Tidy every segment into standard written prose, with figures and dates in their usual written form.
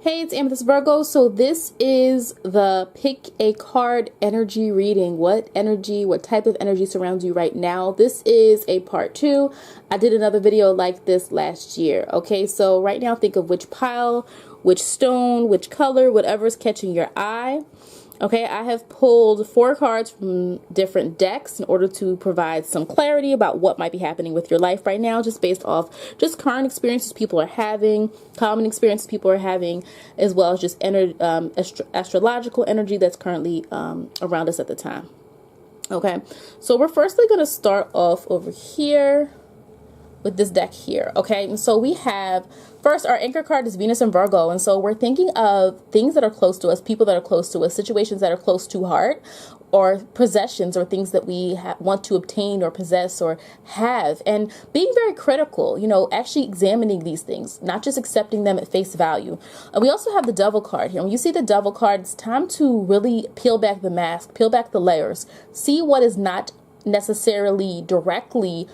Hey, it's Amethyst Virgo. So this is the pick a card energy reading. What energy, what type of energy surrounds you right now? This is a part 2. I did another video like this last year. Okay, so right now think of which pile, which stone, which color, whatever's catching your eye. Okay, I have pulled 4 cards from different decks in order to provide some clarity about what might be happening with your life right now, just based off just current experiences people are having, common experiences people are having, as well as just astrological energy that's currently around us at the time. Okay, so we're firstly going to start off over here with this deck here. Okay, and so we have first our anchor card is Venus and Virgo, and so we're thinking of things that are close to us, people that are close to us, situations that are close to heart, or possessions or things that we want to obtain or possess or have, and being very critical, you know, actually examining these things, not just accepting them at face value. We also have the Devil card here. When you see the Devil card, it's time to really peel back the mask, peel back the layers, see what is not necessarily directly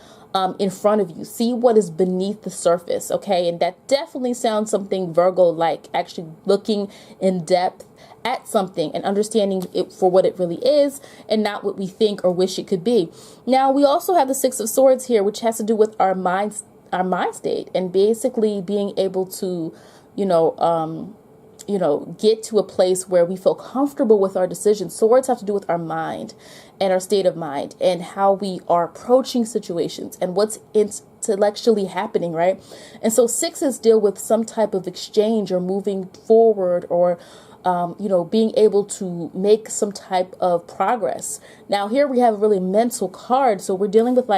in front of you, see what is beneath the surface. Okay, and that definitely sounds something Virgo-like, actually looking in depth at something and understanding it for what it really is and not what we think or wish it could be. Now we also have the Six of Swords here, which has to do with our mind state, and basically being able to get to a place where we feel comfortable with our decisions. Swords have to do with our mind and our state of mind and how we are approaching situations and what's intellectually happening, right? And so sixes deal with some type of exchange or moving forward or being able to make some type of progress. Now here we have a really mental card. So we're dealing with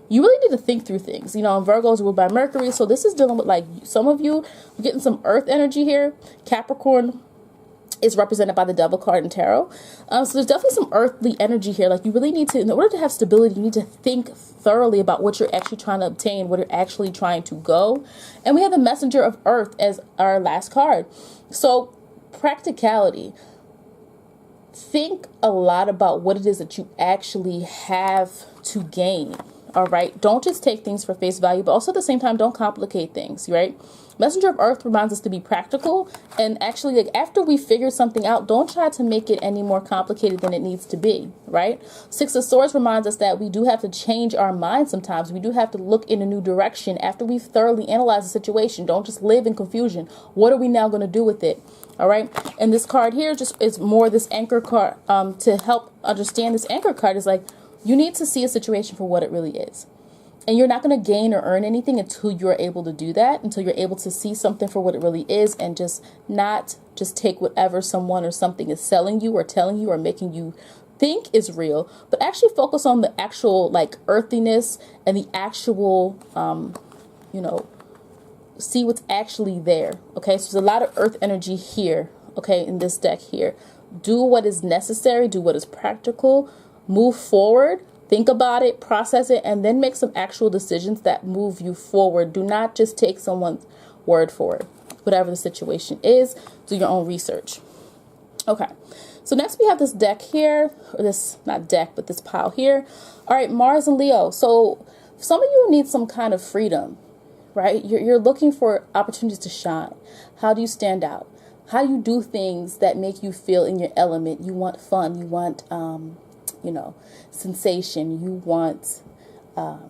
you really need to think through things. You know, and Virgo is ruled by Mercury. So this is dealing with some of you are getting some earth energy here. Capricorn is represented by the Devil card in tarot. So there's definitely some earthly energy here. You really need to, in order to have stability, you need to think thoroughly about what you're actually trying to obtain, what you're actually trying to go. And we have the Messenger of Earth as our last card. So practicality. Think a lot about what it is that you actually have to gain. All right. Don't just take things for face value, but also at the same time, don't complicate things, right? Messenger of Earth reminds us to be practical. And actually, after we figure something out, don't try to make it any more complicated than it needs to be, right? Six of Swords reminds us that we do have to change our mind sometimes. We do have to look in a new direction after we've thoroughly analyzed the situation. Don't just live in confusion. What are we now going to do with it? All right. And this card here just is more this anchor card to help understand. This anchor card is you need to see a situation for what it really is. And you're not going to gain or earn anything until you're able to do that, until you're able to see something for what it really is and just not just take whatever someone or something is selling you or telling you or making you think is real, but actually focus on the actual earthiness and the actual, see what's actually there. Okay, so there's a lot of earth energy here, okay, in this deck here. Do what is necessary, do what is practical, move forward. Think about it, process it, and then make some actual decisions that move you forward. Do not just take someone's word for it. Whatever the situation is, do your own research. Okay, so next we have this deck here, or this, not deck, but this pile here. All right, Mars and Leo. So some of you need some kind of freedom, right? You're looking for opportunities to shine. How do you stand out? How do you do things that make you feel in your element? You want fun. You want, sensation. You want,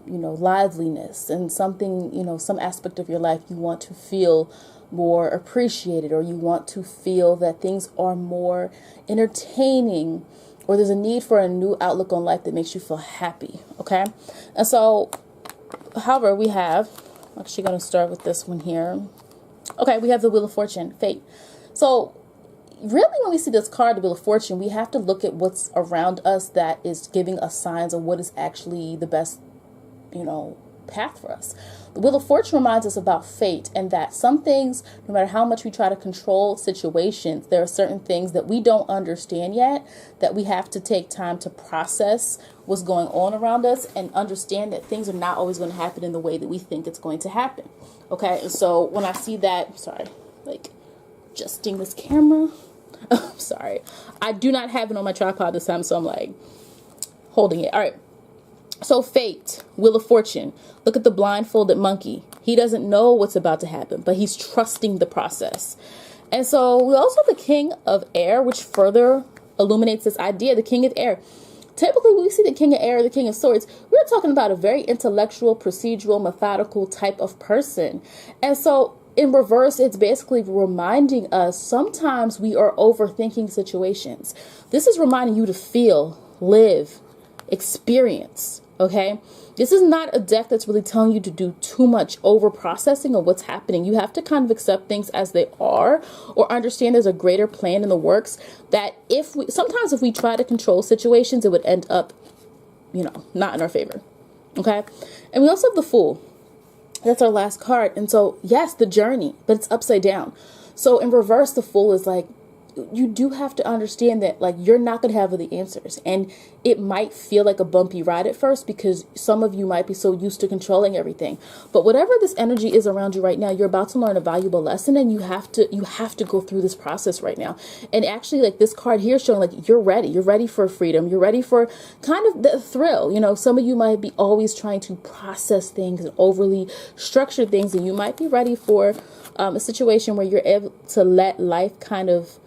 liveliness and something, some aspect of your life you want to feel more appreciated, or you want to feel that things are more entertaining, or there's a need for a new outlook on life that makes you feel happy. Okay. And so, however, we have, I'm actually going to start with this one here. Okay. We have the Wheel of Fortune, fate. So really, when we see this card, the Wheel of Fortune, we have to look at what's around us that is giving us signs of what is actually the best, path for us. The Wheel of Fortune reminds us about fate, and that some things, no matter how much we try to control situations, there are certain things that we don't understand yet, that we have to take time to process what's going on around us and understand that things are not always going to happen in the way that we think it's going to happen. Okay, and so when I see that, sorry, adjusting this camera. I'm sorry. I do not have it on my tripod this time, so I'm holding it. All right. So fate, Wheel of Fortune. Look at the blindfolded monkey. He doesn't know what's about to happen, but he's trusting the process. And so we also have the King of Air, which further illuminates this idea. The King of Air. Typically, when we see the King of Air, the King of Swords, we're talking about a very intellectual, procedural, methodical type of person. And so in reverse, it's basically reminding us sometimes we are overthinking situations. This is reminding you to feel, live, experience. Okay, this is not a deck that's really telling you to do too much over processing of what's happening. You have to kind of accept things as they are, or understand there's a greater plan in the works, that sometimes if we try to control situations, it would end up, not in our favor. Okay. And we also have the Fool. That's our last card. And so, yes, the journey, but it's upside down. So in reverse, the Fool is like, you do have to understand that, like, you're not going to have the answers, and it might feel like a bumpy ride at first because some of you might be so used to controlling everything. But whatever this energy is around you right now, you're about to learn a valuable lesson, and you have to go through this process right now. And actually, like, this card here is showing like you're ready for freedom. You're ready for kind of the thrill. Some of you might be always trying to process things and overly structure things, and you might be ready for a situation where you're able to let life kind of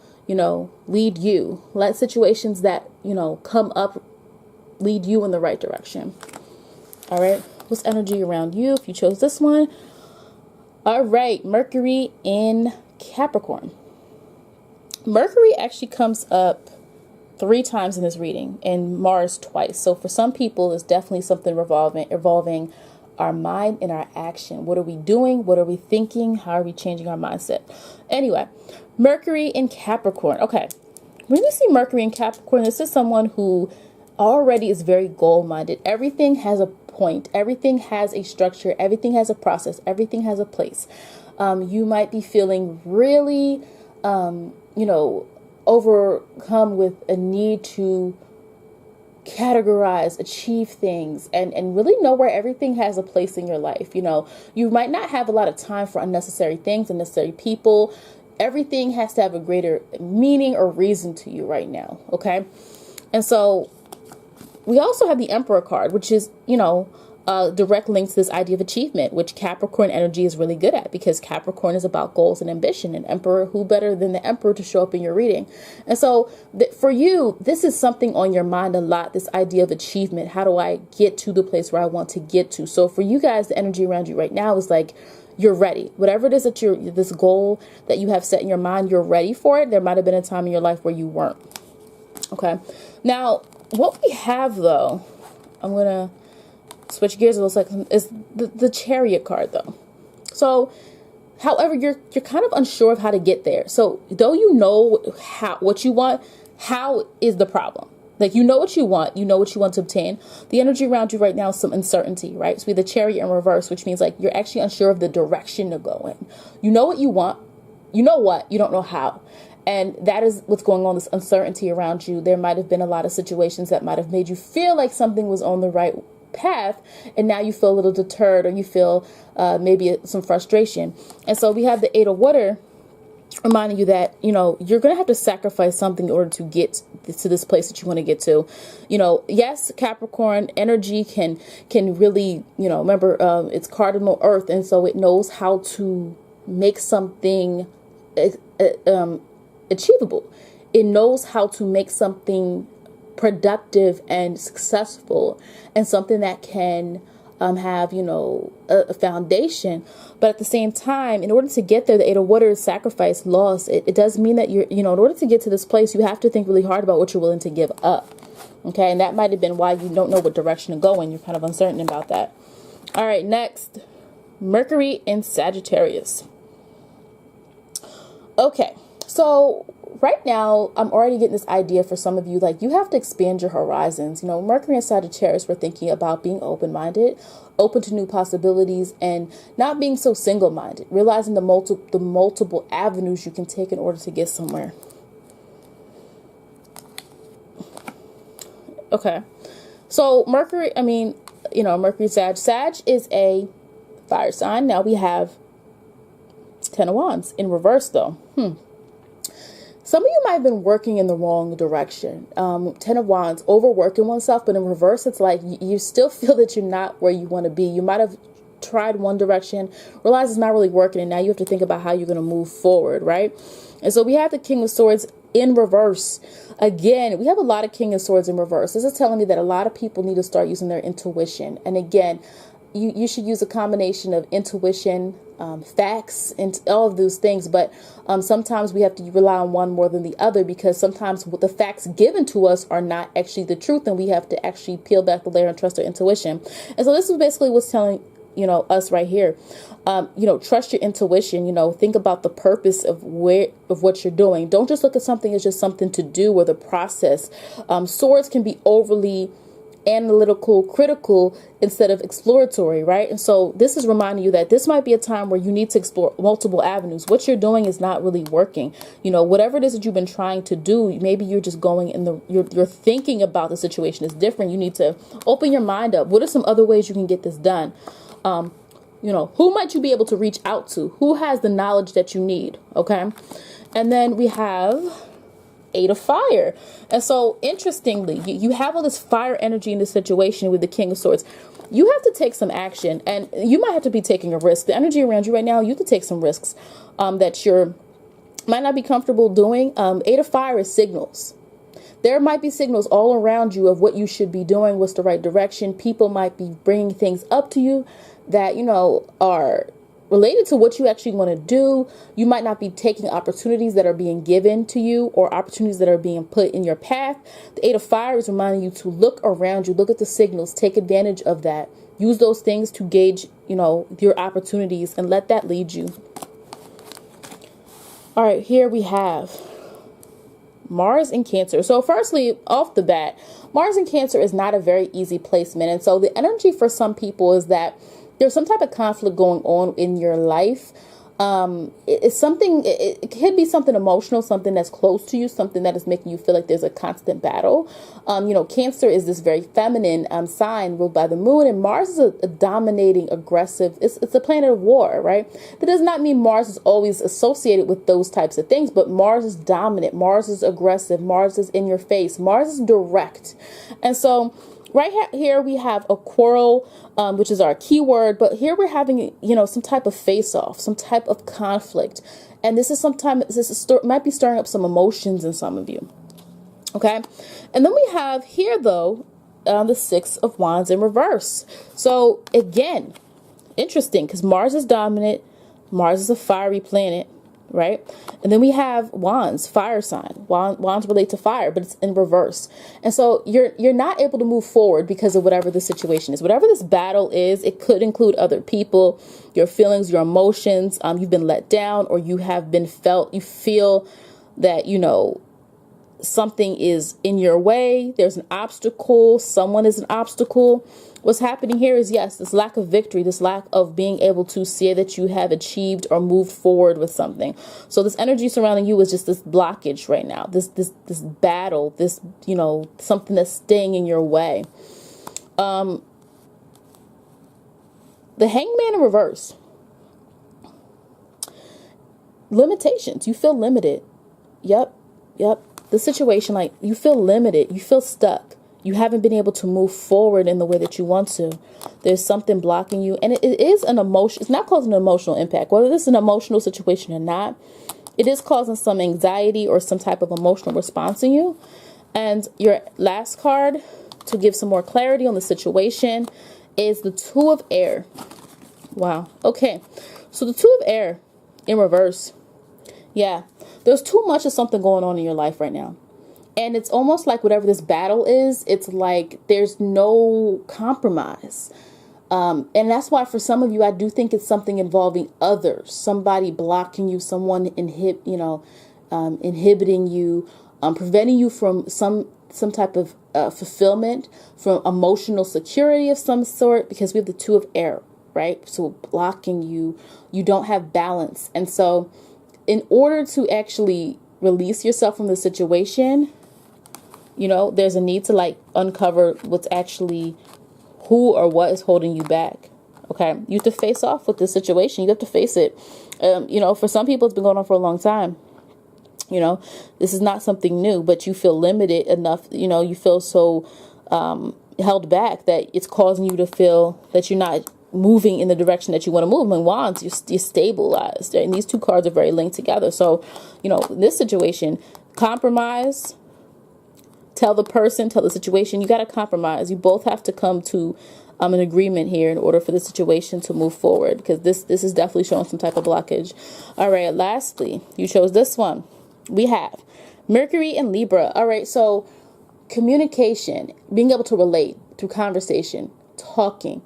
lead you. Let situations that, come up lead you in the right direction. All right. What's energy around you if you chose this one? All right. Mercury in Capricorn. Mercury actually comes up 3 times in this reading, and Mars twice. So for some people, it's definitely something revolving our mind and our action. What are we doing? What are we thinking? How are we changing our mindset? Anyway, Mercury in Capricorn. Okay. When we see Mercury in Capricorn, this is someone who already is very goal-minded. Everything has a point. Everything has a structure. Everything has a process. Everything has a place. You might be feeling really, overcome with a need to categorize, achieve things, and really know where everything has a place in your life. You might not have a lot of time for unnecessary things, unnecessary people. Everything has to have a greater meaning or reason to you right now. Okay. And so we also have the Emperor card, which is, direct link to this idea of achievement, which Capricorn energy is really good at, because Capricorn is about goals and ambition, and Emperor, who better than the Emperor to show up in your reading? And so for you, this is something on your mind a lot, this idea of achievement. How do I get to the place where I want to get to? So for you guys, the energy around you right now is like, you're ready. Whatever it is that this goal that you have set in your mind, you're ready for it. There might have been a time in your life where you weren't. Okay. Now, what we have though, I'm going to switch gears a little second, is the Chariot card though. So, however, you're kind of unsure of how to get there. So, though you know what you want, how is the problem? Like, you know what you want to obtain. The energy around you right now is some uncertainty, right? So we have the Chariot in reverse, which means like you're actually unsure of the direction to go in. You know what you want, you don't know how. And that is what's going on, this uncertainty around you. There might have been a lot of situations that might have made you feel like something was on the right path, and now you feel a little deterred, or you feel maybe some frustration. And so we have the 8 of Water reminding you that, you're going to have to sacrifice something in order to get to this place that you want to get to. Yes, Capricorn energy can really, remember, it's cardinal earth. And so it knows how to make something achievable. It knows how to make something productive and successful, and something that can have, a foundation. But at the same time, in order to get there, the 8 of Water is sacrifice, loss. It does mean that in order to get to this place, you have to think really hard about what you're willing to give up. Okay. And that might have been why you don't know what direction to go in. You're kind of uncertain about that. All right. Next, Mercury in Sagittarius. Okay. So right now, I'm already getting this idea for some of you, like, you have to expand your horizons. Mercury and Sagittarius, we're thinking about being open-minded, open to new possibilities, and not being so single-minded, realizing the multiple avenues you can take in order to get somewhere. Okay. So Mercury, Mercury, Sag is a fire sign. Now we have 10 of Wands in reverse though. Some of you might have been working in the wrong direction. 10 of Wands, overworking oneself, but in reverse, it's like you still feel that you're not where you want to be. You might have tried one direction, realize it's not really working, and now you have to think about how you're going to move forward, right? And so we have the King of Swords in reverse. Again, we have a lot of King of Swords in reverse. This is telling me that a lot of people need to start using their intuition. And again, you should use a combination of intuition, facts, and all of those things. But sometimes we have to rely on one more than the other, because sometimes the facts given to us are not actually the truth, and we have to actually peel back the layer and trust our intuition. And so this is basically what's telling us right here. Trust your intuition. Think about the purpose of what you're doing. Don't just look at something as just something to do or the process. Swords can be overly analytical, critical instead of exploratory, right? And so this is reminding you that this might be a time where you need to explore multiple avenues. What you're doing is not really working. Whatever it is that you've been trying to do, maybe you're just going you're thinking about the situation is different. You need to open your mind up. What are some other ways you can get this done? Who might you be able to reach out to? Who has the knowledge that you need? Okay. And then we have Eight of Fire. And so interestingly, you have all this fire energy in this situation with the King of Swords. You have to take some action, and you might have to be taking a risk. The energy around you right now, you have to take some risks that you might not be comfortable doing. Eight of Fire is signals. There might be signals all around you of what you should be doing, what's the right direction. People might be bringing things up to you that, are related to what you actually want to do. You might not be taking opportunities that are being given to you or opportunities that are being put in your path. The Eight of Fire is reminding you to look around you, look at the signals, take advantage of that. Use those things to gauge, your opportunities, and let that lead you. All right, here we have Mars in Cancer. So firstly, off the bat, Mars in Cancer is not a very easy placement. And so the energy for some people is that there's some type of conflict going on in your life. It's something, it could be something emotional, something that's close to you, something that is making you feel like there's a constant battle. Cancer is this very feminine sign ruled by the moon, and Mars is a dominating, aggressive, it's a planet of war, right? That does not mean Mars is always associated with those types of things, but Mars is dominant, Mars is aggressive, Mars is in your face, Mars is direct. And so right here we have a quarrel, which is our keyword, but here we're having, some type of face-off, some type of conflict. And this might be stirring up some emotions in some of you. Okay. And then we have here, though, the Six of Wands in reverse. So again, interesting, because Mars is dominant. Mars is a fiery planet. Right? And then we have Wands, fire sign. Wands relate to fire, but it's in reverse. And so you're not able to move forward because of whatever the situation is. Whatever this battle is, it could include other people, your feelings, your emotions. You've been let down, or you feel that, something is in your way. There's an obstacle. Someone is an obstacle. What's happening here is, yes, this lack of victory, this lack of being able to say that you have achieved or moved forward with something. So this energy surrounding you is just this blockage right now, this battle, this, something that's staying in your way. The Hangman in reverse. Limitations. You feel limited. Yep. The situation, like, you feel limited. You feel stuck. You haven't been able to move forward in the way that you want to. There's something blocking you. And it is an emotion. It's not causing an emotional impact. Whether this is an emotional situation or not, it is causing some anxiety or some type of emotional response in you. And your last card, to give some more clarity on the situation, is the Two of Air. Wow. Okay. So the Two of Air in reverse. Yeah. There's too much of something going on in your life right now. And it's almost like whatever this battle is, it's like there's no compromise. And that's why for some of you, I do think it's something involving others, somebody blocking you, someone inhibiting you, preventing you from some type of fulfillment, from emotional security of some sort, because we have the Two of Air, right? So blocking you, you don't have balance. And so in order to actually release yourself from the situation, there's a need to uncover what's actually who or what is holding you back. Okay. You have to face off with the situation. You have to face it. For some people, it's been going on for a long time. This is not something new, but you feel limited enough. You feel so held back that it's causing you to feel that you're not moving in the direction that you want to move. When Wands, you're stabilized, right? And these two cards are very linked together. So, you know, this situation, compromise, tell the situation, you got to compromise. You both have to come to an agreement here in order for the situation to move forward, because this is definitely showing some type of blockage. All right, lastly, you chose this one. We have Mercury and Libra. All right, so communication, being able to relate through conversation, talking.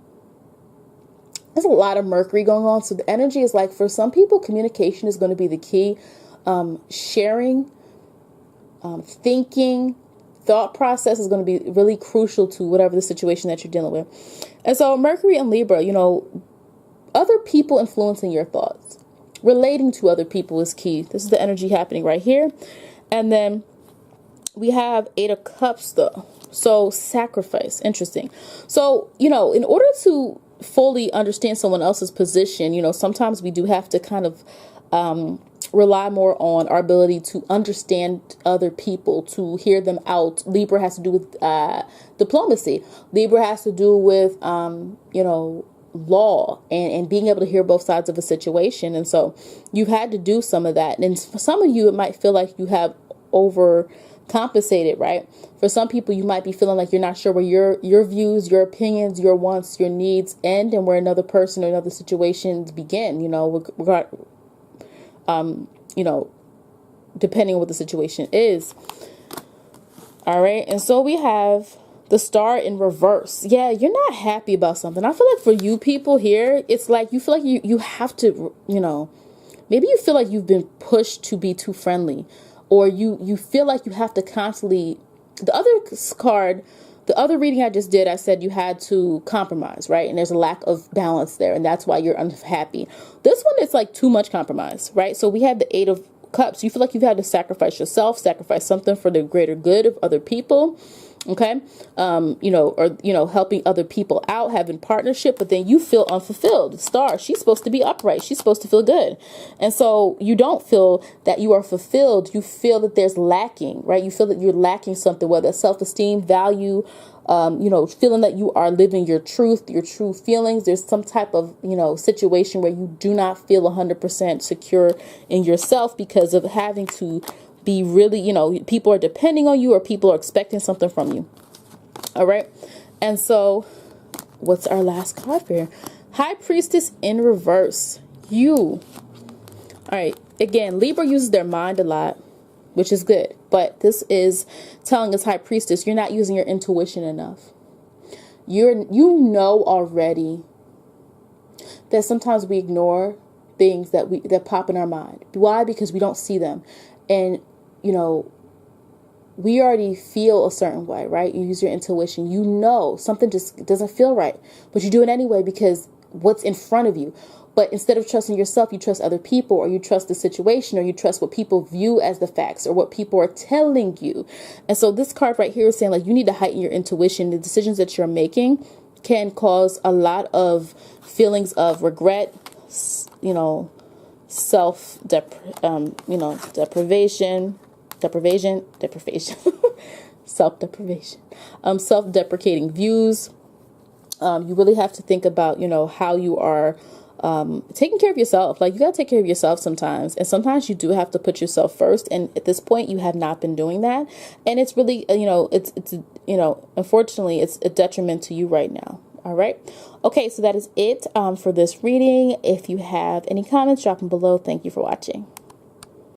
There's a lot of Mercury going on. So the energy is like, for some people, communication is going to be the key. Sharing, thinking, thought process is going to be really crucial to whatever the situation that you're dealing with. And so Mercury and Libra, you know, other people influencing your thoughts, relating to other people is key. This is the energy happening right here. And then we have 8 of Cups though. So sacrifice, interesting. So, you know, in order to fully understand someone else's position, you know, sometimes we do have to kind of rely more on our ability to understand other people, to hear them out. Libra has to do with diplomacy. Libra has to do with, you know, law and being able to hear both sides of a situation. And so you've had to do some of that. And for some of you, it might feel like you have overcompensated, right? For some people, you might be feeling like you're not sure where your views, your opinions, your wants, your needs end, and where another person or another situations begin, you know, you know, depending on what the situation is. All right. And so we have the Star in reverse. Yeah, you're not happy about something. I feel like for you people here, it's like you feel like you have to, you know, maybe you feel like you've been pushed to be too friendly, or you feel like you have to constantly. The other card, the other reading I just did, I said you had to compromise, right? And there's a lack of balance there, and that's why you're unhappy. This one, it's like too much compromise, right? So we have the 8 of Cups. You feel like you've had to sacrifice yourself, sacrifice something for the greater good of other people. Okay. You know, or, you know, helping other people out, having partnership, but then you feel unfulfilled. Star, she's supposed to be upright. She's supposed to feel good. And so you don't feel that you are fulfilled. You feel that there's lacking, right? You feel that you're lacking something, whether it's self-esteem, value, you know, feeling that you are living your truth, your true feelings. There's some type of, you know, situation where you do not feel 100% secure in yourself because of having to be really, you know, people are depending on you, or people are expecting something from you. All right. And so what's our last card here? High Priestess in reverse. You. All right. Again, Libra uses their mind a lot, which is good. But this is telling us, High Priestess, you're not using your intuition enough. You know already that sometimes we ignore things that pop in our mind. Why? Because we don't see them. And, you know, we already feel a certain way, right? You use your intuition. You know something just doesn't feel right, but you do it anyway because what's in front of you. But instead of trusting yourself, you trust other people, or you trust the situation, or you trust what people view as the facts, or what people are telling you. And so this card right here is saying, like, you need to heighten your intuition. The decisions that you're making can cause a lot of feelings of regret, you know, deprivation, self-deprivation, self-deprecating views. You really have to think about, you know, how you are taking care of yourself. Like, you got to take care of yourself sometimes. And sometimes you do have to put yourself first. And at this point, you have not been doing that. And it's really, you know, it's you know, unfortunately, it's a detriment to you right now. All right. Okay. So that is it for this reading. If you have any comments, drop them below. Thank you for watching.